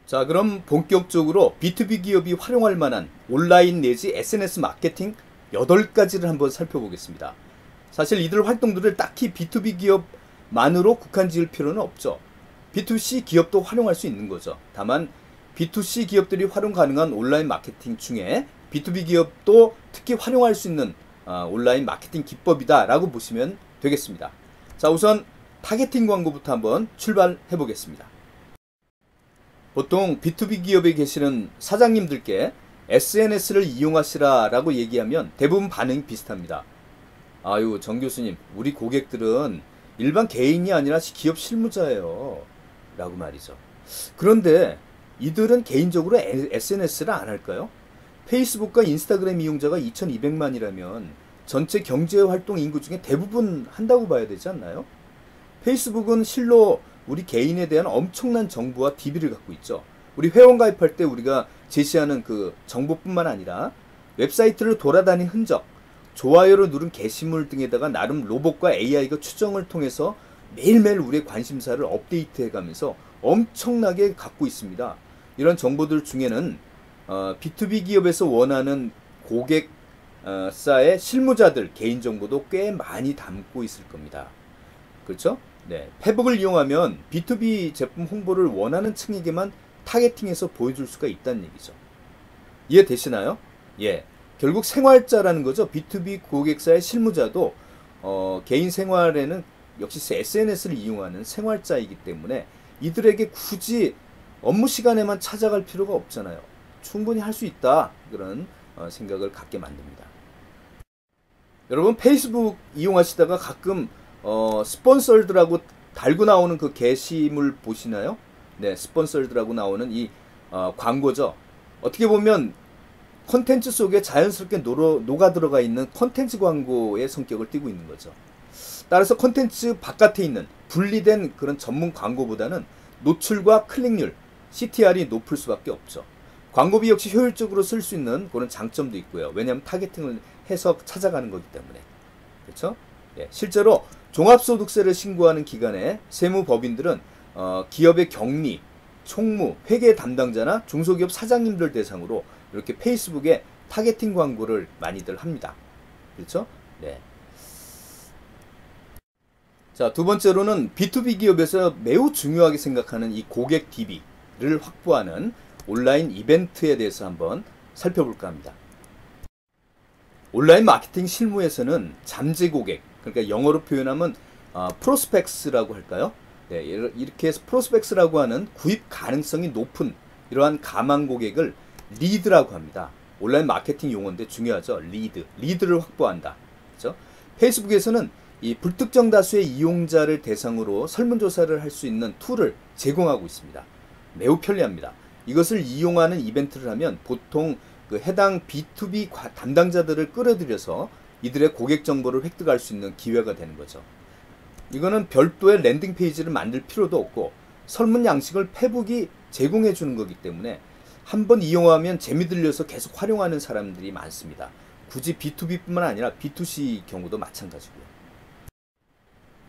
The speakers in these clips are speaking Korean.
자, 그럼 본격적으로 B2B 기업이 활용할 만한 온라인 내지 SNS 마케팅 8가지를 한번 살펴보겠습니다. 사실 이들 활동들을 딱히 B2B 기업만으로 국한 지을 필요는 없죠. B2C 기업도 활용할 수 있는 거죠. 다만 B2C 기업들이 활용 가능한 온라인 마케팅 중에 B2B 기업도 특히 활용할 수 있는 온라인 마케팅 기법이다 라고 보시면 되겠습니다. 자, 우선 타겟팅 광고부터 한번 출발해 보겠습니다. 보통 B2B 기업에 계시는 사장님들께 SNS를 이용하시라 라고 얘기하면 대부분 반응이 비슷합니다. 아유, 정 교수님, 우리 고객들은 일반 개인이 아니라 기업 실무자예요 라고 말이죠. 그런데 이들은 개인적으로 SNS를 안 할까요? 페이스북과 인스타그램 이용자가 2200만이라면 전체 경제활동 인구 중에 대부분 한다고 봐야 되지 않나요? 페이스북은 실로 우리 개인에 대한 엄청난 정보와 DB를 갖고 있죠. 우리 회원 가입할 때 우리가 제시하는 그 정보뿐만 아니라 웹사이트를 돌아다닌 흔적, 좋아요를 누른 게시물 등에다가 나름 로봇과 AI가 추정을 통해서 매일매일 우리의 관심사를 업데이트해가면서 엄청나게 갖고 있습니다. 이런 정보들 중에는 B2B 기업에서 원하는 고객사의 실무자들 개인정보도 꽤 많이 담고 있을 겁니다. 그렇죠? 네, 페북을 이용하면 B2B 제품 홍보를 원하는 층에게만 타겟팅해서 보여줄 수가 있다는 얘기죠. 이해되시나요? 예, 결국 생활자라는 거죠. B2B 고객사의 실무자도 개인 생활에는 역시 SNS를 이용하는 생활자이기 때문에 이들에게 굳이 업무 시간에만 찾아갈 필요가 없잖아요. 충분히 할 수 있다, 그런 생각을 갖게 만듭니다. 여러분, 페이스북 이용하시다가 가끔 스폰서드라고 달고 나오는 그 게시물 보시나요? 네, 스폰서드라고 나오는 이 광고죠. 어떻게 보면 콘텐츠 속에 자연스럽게 녹아 들어가 있는 콘텐츠 광고의 성격을 띠고 있는 거죠. 따라서 콘텐츠 바깥에 있는 분리된 그런 전문 광고보다는 노출과 클릭률, CTR이 높을 수밖에 없죠. 광고비 역시 효율적으로 쓸 수 있는 그런 장점도 있고요. 왜냐하면 타겟팅을 해서 찾아가는 거기 때문에. 그렇죠? 예, 실제로 종합소득세를 신고하는 기간에 세무법인들은 기업의 경리, 총무, 회계 담당자나 중소기업 사장님들 대상으로 이렇게 페이스북에 타겟팅 광고를 많이들 합니다. 그렇죠? 네. 자, 두 번째로는 B2B 기업에서 매우 중요하게 생각하는 이 고객 DB를 확보하는 온라인 이벤트에 대해서 한번 살펴볼까 합니다. 온라인 마케팅 실무에서는 잠재 고객, 그러니까 영어로 표현하면 프로스펙스라고 할까요? 네, 이렇게 해서 프로스펙스라고 하는 구입 가능성이 높은 이러한 가망 고객을 리드라고 합니다. 온라인 마케팅 용어인데 중요하죠. 리드를 확보한다. 그렇죠? 페이스북에서는 이 불특정 다수의 이용자를 대상으로 설문조사를 할 수 있는 툴을 제공하고 있습니다. 매우 편리합니다. 이것을 이용하는 이벤트를 하면 보통 그 해당 B2B 담당자들을 끌어들여서 이들의 고객 정보를 획득할 수 있는 기회가 되는 거죠. 이거는 별도의 랜딩 페이지를 만들 필요도 없고 설문 양식을 페북이 제공해 주는 거기 때문에 한번 이용하면 재미 들려서 계속 활용하는 사람들이 많습니다. 굳이 B2B뿐만 아니라 B2C 경우도 마찬가지고요.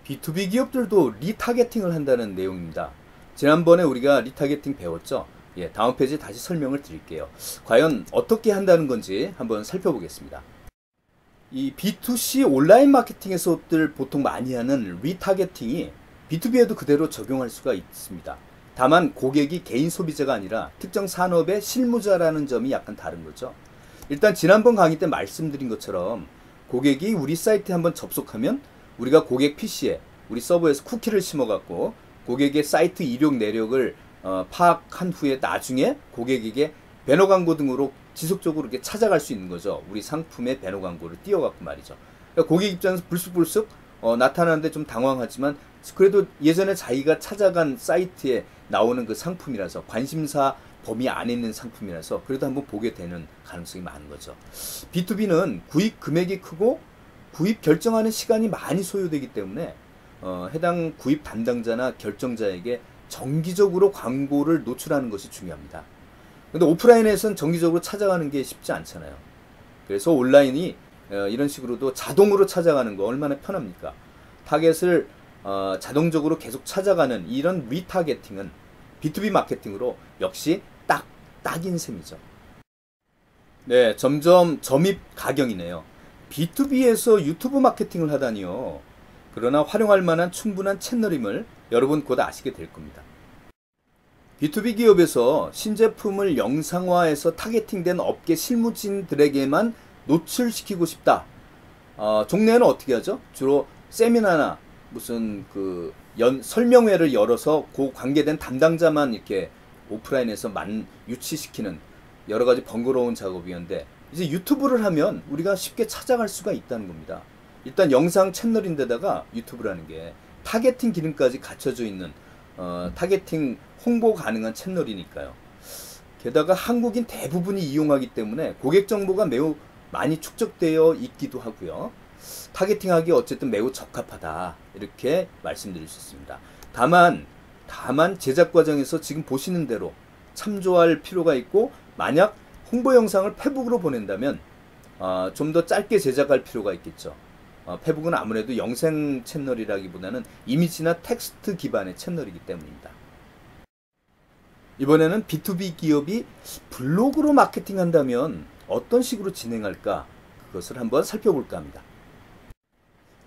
B2B 기업들도 리타겟팅을 한다는 내용입니다. 지난번에 우리가 리타겟팅 배웠죠? 예, 다음 페이지에 다시 설명을 드릴게요. 과연 어떻게 한다는 건지 한번 살펴보겠습니다. 이 B2C 온라인 마케팅에서들 보통 많이 하는 리타겟팅이 B2B에도 그대로 적용할 수가 있습니다. 다만 고객이 개인 소비자가 아니라 특정 산업의 실무자라는 점이 약간 다른 거죠. 일단 지난번 강의 때 말씀드린 것처럼 고객이 우리 사이트에 한번 접속하면 우리가 고객 PC에 우리 서버에서 쿠키를 심어갖고 고객의 사이트 이력 내력을 파악한 후에 나중에 고객에게 배너 광고 등으로 지속적으로 이렇게 찾아갈 수 있는 거죠. 우리 상품의 배너 광고를 띄워갖고 말이죠. 그러니까 고객 입장에서 불쑥불쑥 나타나는데 좀 당황하지만 그래도 예전에 자기가 찾아간 사이트에 나오는 그 상품이라서 관심사 범위 안에 있는 상품이라서 그래도 한번 보게 되는 가능성이 많은 거죠. B2B는 구입 금액이 크고 구입 결정하는 시간이 많이 소요되기 때문에 해당 구입 담당자나 결정자에게 정기적으로 광고를 노출하는 것이 중요합니다. 근데 오프라인에서는 정기적으로 찾아가는 게 쉽지 않잖아요. 그래서 온라인이 이런 식으로도 자동으로 찾아가는 거 얼마나 편합니까? 타겟을 자동적으로 계속 찾아가는 이런 리타겟팅은 B2B 마케팅으로 역시 딱인 셈이죠. 네, 점점 점입 가경이네요. B2B에서 유튜브 마케팅을 하다니요. 그러나 활용할 만한 충분한 채널임을 여러분 곧 아시게 될 겁니다. B2B 기업에서 신제품을 영상화해서 타겟팅된 업계 실무진들에게만 노출시키고 싶다. 종래는 어떻게 하죠? 주로 세미나나 무슨 설명회를 열어서 그 관계된 담당자만 이렇게 오프라인에서 유치시키는 여러 가지 번거로운 작업이었는데, 이제 유튜브를 하면 우리가 쉽게 찾아갈 수가 있다는 겁니다. 일단 영상 채널인데다가 유튜브라는 게 타겟팅 기능까지 갖춰져 있는 타겟팅 홍보 가능한 채널이니까요. 게다가 한국인 대부분이 이용하기 때문에 고객 정보가 매우 많이 축적되어 있기도 하고요. 타겟팅하기 어쨌든 매우 적합하다, 이렇게 말씀드릴 수 있습니다. 다만 제작 과정에서 지금 보시는 대로 참조할 필요가 있고, 만약 홍보 영상을 페북으로 보낸다면 좀 더 짧게 제작할 필요가 있겠죠. 페북은 아무래도 영상 채널이라기보다는 이미지나 텍스트 기반의 채널이기 때문입니다. 이번에는 B2B 기업이 블로그로 마케팅한다면 어떤 식으로 진행할까, 그것을 한번 살펴볼까 합니다.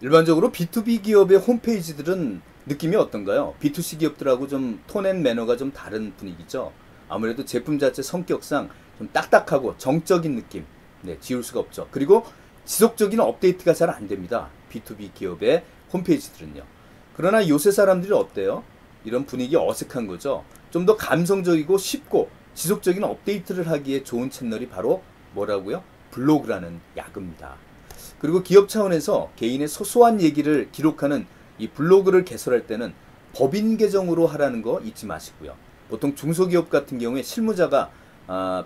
일반적으로 B2B 기업의 홈페이지들은 느낌이 어떤가요? B2C 기업들하고 좀 톤 앤 매너가 좀 다른 분위기죠. 아무래도 제품 자체 성격상 좀 딱딱하고 정적인 느낌, 지울 수가 없죠. 그리고 지속적인 업데이트가 잘 안 됩니다. B2B 기업의 홈페이지들은요. 그러나 요새 사람들이 어때요? 이런 분위기 어색한 거죠. 좀 더 감성적이고 쉽고 지속적인 업데이트를 하기에 좋은 채널이 바로 뭐라고요? 블로그라는 야구입니다. 그리고 기업 차원에서 개인의 소소한 얘기를 기록하는 이 블로그를 개설할 때는 법인 계정으로 하라는 거 잊지 마시고요. 보통 중소기업 같은 경우에 실무자가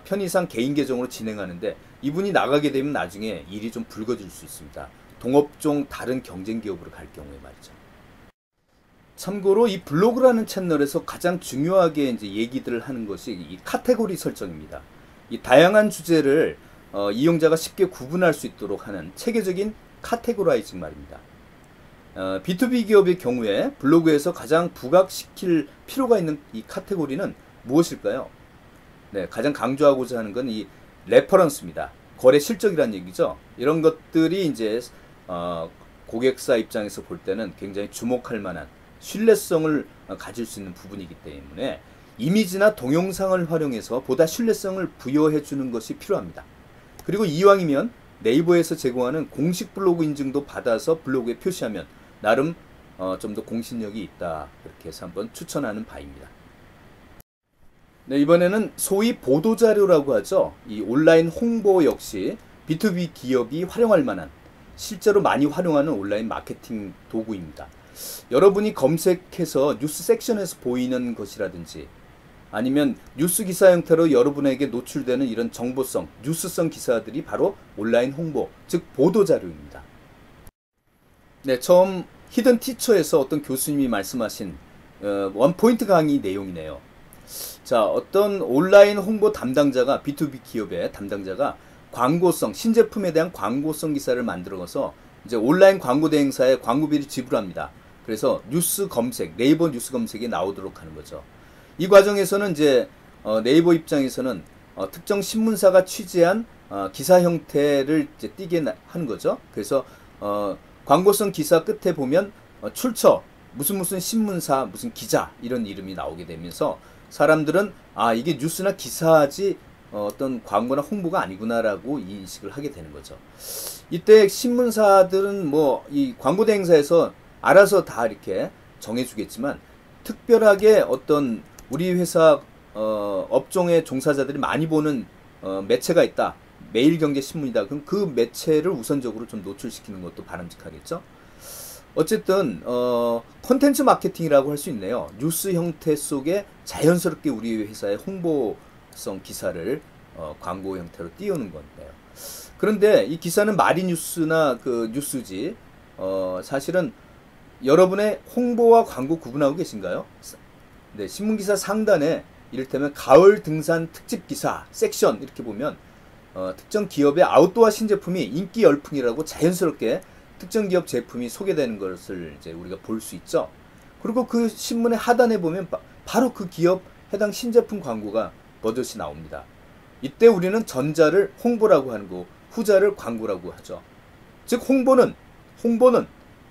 편의상 개인 계정으로 진행하는데, 이분이 나가게 되면 나중에 일이 좀 불거질 수 있습니다. 동업종 다른 경쟁 기업으로 갈 경우에 말이죠. 참고로 이 블로그라는 채널에서 가장 중요하게 이제 얘기들을 하는 것이 이 카테고리 설정입니다. 이 다양한 주제를 이용자가 쉽게 구분할 수 있도록 하는 체계적인 카테고라이징 말입니다. B2B 기업의 경우에 블로그에서 가장 부각시킬 필요가 있는 이 카테고리는 무엇일까요? 네, 가장 강조하고자 하는 건 이 레퍼런스입니다. 거래 실적이란 얘기죠. 이런 것들이 이제 고객사 입장에서 볼 때는 굉장히 주목할 만한 신뢰성을 가질 수 있는 부분이기 때문에 이미지나 동영상을 활용해서 보다 신뢰성을 부여해 주는 것이 필요합니다. 그리고 이왕이면 네이버에서 제공하는 공식 블로그 인증도 받아서 블로그에 표시하면 나름 좀 더 공신력이 있다, 이렇게 해서 한번 추천하는 바입니다. 네, 이번에는 소위 보도자료라고 하죠. 이 온라인 홍보 역시 B2B 기업이 활용할 만한, 실제로 많이 활용하는 온라인 마케팅 도구입니다. 여러분이 검색해서 뉴스 섹션에서 보이는 것이라든지, 아니면 뉴스 기사 형태로 여러분에게 노출되는 이런 정보성, 뉴스성 기사들이 바로 온라인 홍보, 즉 보도자료입니다. 네, 처음 히든 티처에서 어떤 교수님이 말씀하신 원포인트 강의 내용이네요. 자, 어떤 온라인 홍보 담당자가, B2B 기업의 담당자가 광고성, 신제품에 대한 광고성 기사를 만들어서 이제 온라인 광고 대행사에 광고비를 지불합니다. 그래서 뉴스 검색, 네이버 뉴스 검색에 나오도록 하는 거죠. 이 과정에서는 이제 네이버 입장에서는 특정 신문사가 취재한 기사 형태를 이제 띄게 하는 거죠. 그래서 광고성 기사 끝에 보면 출처, 무슨 신문사, 무슨 기자, 이런 이름이 나오게 되면서 사람들은 이게 뉴스나 기사지 어떤 광고나 홍보가 아니구나라고 인식을 하게 되는 거죠. 이때 신문사들은 뭐 이 광고 대행사에서 알아서 다 이렇게 정해주겠지만, 특별하게 어떤 우리 회사 업종의 종사자들이 많이 보는 매체가 있다, 매일경제신문이다, 그럼 그 매체를 우선적으로 좀 노출시키는 것도 바람직하겠죠. 어쨌든 콘텐츠 마케팅이라고 할 수 있네요. 뉴스 형태 속에 자연스럽게 우리 회사의 홍보성 기사를 광고 형태로 띄우는 건데요. 그런데 이 기사는 마리뉴스나 그 뉴스지, 사실은 여러분의 홍보와 광고 구분하고 계신가요? 네, 신문기사 상단에 이를테면 가을 등산 특집 기사 섹션 이렇게 보면 특정 기업의 아웃도어 신제품이 인기 열풍이라고 자연스럽게 특정 기업 제품이 소개되는 것을 이제 우리가 볼 수 있죠. 그리고 그 신문의 하단에 보면 바로 그 기업 해당 신제품 광고가 버젓이 나옵니다. 이때 우리는 전자를 홍보라고 하는 거, 후자를 광고라고 하죠. 즉 홍보는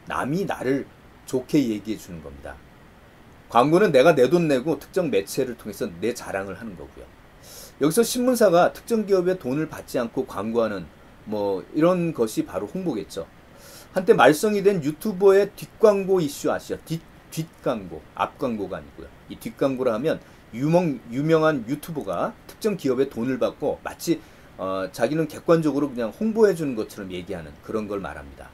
남이 나를 좋게 얘기해 주는 겁니다. 광고는 내가 내 돈 내고 특정 매체를 통해서 내 자랑을 하는 거고요. 여기서 신문사가 특정 기업의 돈을 받지 않고 광고하는 뭐 이런 것이 바로 홍보겠죠. 한때 말썽이 된 유튜버의 뒷광고 이슈 아시죠? 뒷광고, 앞광고가 아니고요. 이 뒷광고라 하면 유명한 유튜버가 특정 기업의 돈을 받고 마치 자기는 객관적으로 그냥 홍보해 주는 것처럼 얘기하는 그런 걸 말합니다.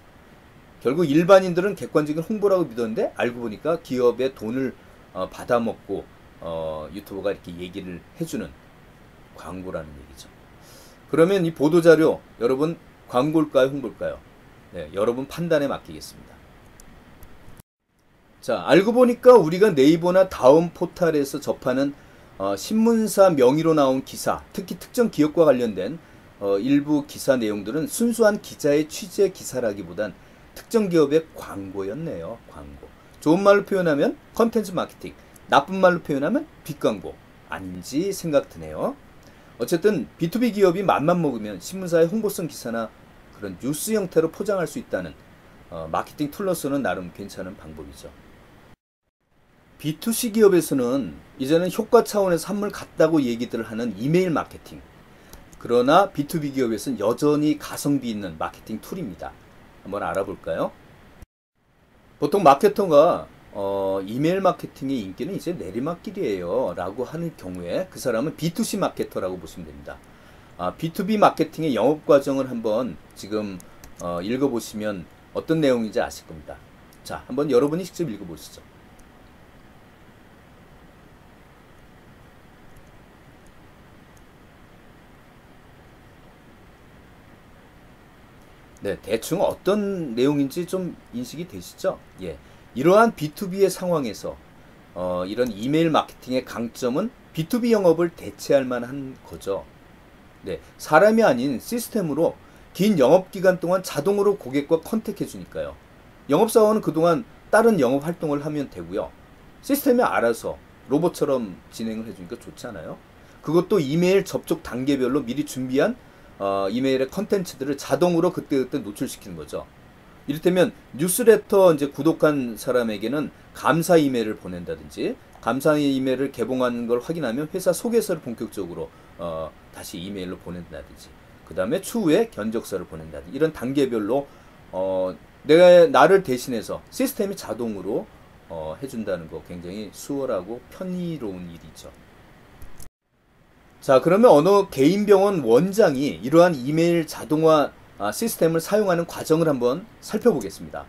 결국 일반인들은 객관적인 홍보라고 믿었는데 알고 보니까 기업의 돈을 받아먹고 유튜버가 이렇게 얘기를 해주는 광고라는 얘기죠. 그러면 이 보도자료 여러분 광고일까요, 홍보일까요? 네, 여러분 판단에 맡기겠습니다. 자, 알고 보니까 우리가 네이버나 다음 포탈에서 접하는 신문사 명의로 나온 기사, 특히 특정 기업과 관련된 일부 기사 내용들은 순수한 기자의 취재 기사라기보단 특정 기업의 광고였네요. 광고. 좋은 말로 표현하면 컨텐츠 마케팅, 나쁜 말로 표현하면 뒷광고 아닌지 생각 드네요. 어쨌든 B2B 기업이 맘만 먹으면 신문사의 홍보성 기사나 그런 뉴스 형태로 포장할 수 있다는 마케팅 툴로서는 나름 괜찮은 방법이죠. B2C 기업에서는 이제는 효과 차원에서 한물 같다고 얘기들 하는 이메일 마케팅, 그러나 B2B 기업에서는 여전히 가성비 있는 마케팅 툴입니다. 한번 알아볼까요? 보통 마케터가 이메일 마케팅의 인기는 이제 내리막길이에요 라고 하는 경우에 그 사람은 B2C 마케터라고 보시면 됩니다. B2B 마케팅의 영업 과정을 한번 지금 읽어보시면 어떤 내용인지 아실 겁니다. 자, 한번 여러분이 직접 읽어보시죠. 네, 대충 어떤 내용인지 좀 인식이 되시죠? 예, 이러한 B2B의 상황에서 이런 이메일 마케팅의 강점은 B2B 영업을 대체할 만한 거죠. 네, 사람이 아닌 시스템으로 긴 영업기간 동안 자동으로 고객과 컨택해 주니까요. 영업사원은 그동안 다른 영업 활동을 하면 되고요. 시스템이 알아서 로봇처럼 진행을 해주니까 좋잖아요. 그것도 이메일 접촉 단계별로 미리 준비한 이메일의 컨텐츠들을 자동으로 그때그때 노출시키는 거죠. 이를테면 뉴스레터 이제 구독한 사람에게는 감사 이메일을 보낸다든지, 감사 이메일을 개봉한 걸 확인하면 회사 소개서를 본격적으로 다시 이메일로 보낸다든지, 그 다음에 추후에 견적서를 보낸다든지, 이런 단계별로 내가 나를 대신해서 시스템이 자동으로 해준다는 거 굉장히 수월하고 편의로운 일이죠. 자, 그러면 어느 개인병원 원장이 이러한 이메일 자동화 시스템을 사용하는 과정을 한번 살펴보겠습니다.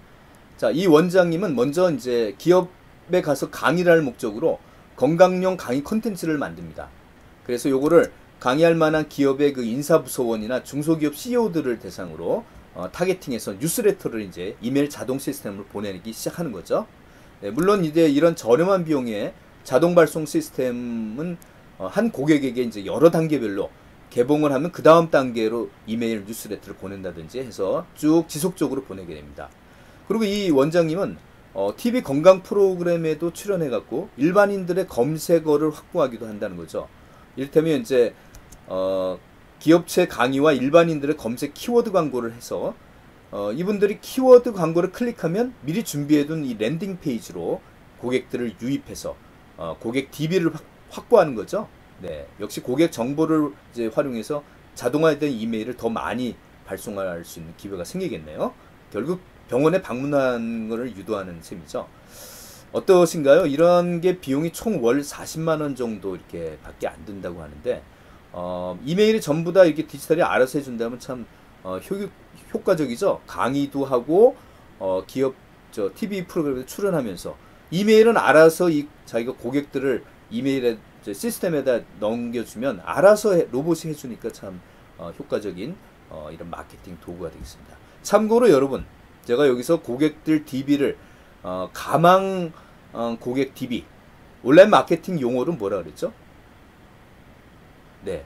자, 이 원장님은 먼저 이제 기업에 가서 강의를 할 목적으로 건강용 강의 콘텐츠를 만듭니다. 그래서 요거를 강의할 만한 기업의 그 인사부서원이나 중소기업 CEO들을 대상으로 타겟팅해서 뉴스레터를 이제 이메일 자동 시스템으로 보내기 시작하는 거죠. 네, 물론 이제 이런 저렴한 비용의 자동 발송 시스템은 한 고객에게 이제 여러 단계별로 개봉을 하면 그 다음 단계로 이메일 뉴스레터를 보낸다든지 해서 쭉 지속적으로 보내게 됩니다. 그리고 이 원장님은 TV 건강 프로그램에도 출연해갖고 일반인들의 검색어를 확보하기도 한다는 거죠. 이를테면 이제 기업체 강의와 일반인들의 검색 키워드 광고를 해서 이분들이 키워드 광고를 클릭하면 미리 준비해둔 이 랜딩 페이지로 고객들을 유입해서 고객 DB를 확보하는 거죠. 네, 역시 고객 정보를 이제 활용해서 자동화된 이메일을 더 많이 발송할 수 있는 기회가 생기겠네요. 결국 병원에 방문하는 것을 유도하는 셈이죠. 어떠신가요? 이런 게 비용이 총 월 40만 원 정도 이렇게 밖에 안 든다고 하는데 이메일이 전부 다 이렇게 디지털이 알아서 해준다면 참 효과적이죠. 강의도 하고 기업 TV 프로그램에 출연하면서 이메일은 알아서 자기가 고객들을 이메일에 시스템에다 넘겨주면 알아서 로봇이 해주니까 참 효과적인 이런 마케팅 도구가 되겠습니다. 참고로 여러분, 제가 여기서 고객들 DB를 가망 고객 DB, 온라인 마케팅 용어는 뭐라 그랬죠? 네,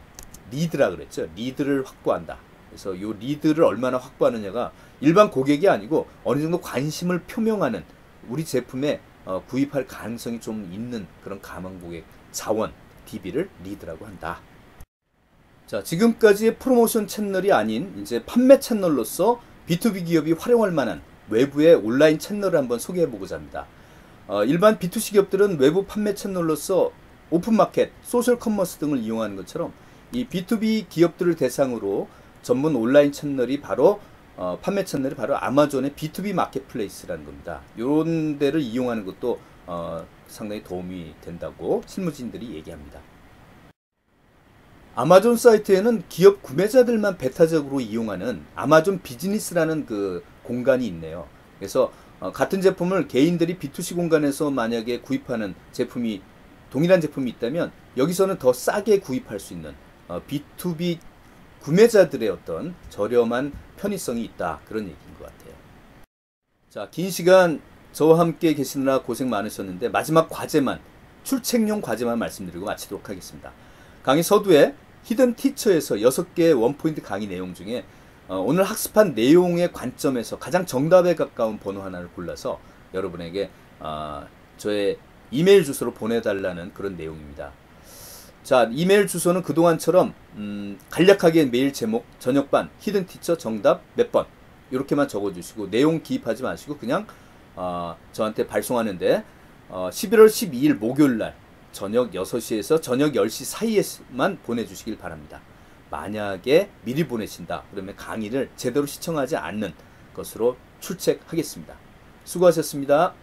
리드라 그랬죠. 리드를 확보한다. 그래서 이 리드를 얼마나 확보하느냐가 일반 고객이 아니고 어느 정도 관심을 표명하는, 우리 제품에 구입할 가능성이 좀 있는 그런 가망 고객 자원, DB를 리드라고 한다. 자, 지금까지의 프로모션 채널이 아닌 이제 판매 채널로서 B2B 기업이 활용할 만한 외부의 온라인 채널을 한번 소개해 보고자 합니다. 일반 B2C 기업들은 외부 판매 채널로서 오픈마켓, 소셜 커머스 등을 이용하는 것처럼 이 B2B 기업들을 대상으로 전문 온라인 채널이 바로 판매 채널이 바로 아마존의 B2B 마켓플레이스라는 겁니다. 이런 데를 이용하는 것도 상당히 도움이 된다고 실무진들이 얘기합니다. 아마존 사이트에는 기업 구매자들만 배타적으로 이용하는 아마존 비즈니스라는 그 공간이 있네요. 그래서 같은 제품을 개인들이 B2C 공간에서 만약에 구입하는 제품이 동일한 제품이 있다면 여기서는 더 싸게 구입할 수 있는 B2B 구매자들의 어떤 저렴한 편의성이 있다, 그런 얘기인 것 같아요. 자, 긴 시간 저와 함께 계시느라 고생 많으셨는데 마지막 과제만, 출첵용 과제만 말씀드리고 마치도록 하겠습니다. 강의 서두에 히든 티처에서 6개의 원포인트 강의 내용 중에 오늘 학습한 내용의 관점에서 가장 정답에 가까운 번호 하나를 골라서 여러분에게 저의 이메일 주소로 보내달라는 그런 내용입니다. 자, 이메일 주소는 그동안처럼 간략하게 메일 제목, 저녁반, 히든 티처 정답 몇 번 이렇게만 적어주시고 내용 기입하지 마시고 그냥 저한테 발송하는데 11월 12일 목요일날 저녁 6시에서 저녁 10시 사이에만 보내주시길 바랍니다. 만약에 미리 보내신다 그러면 강의를 제대로 시청하지 않는 것으로 출첵하겠습니다. 수고하셨습니다.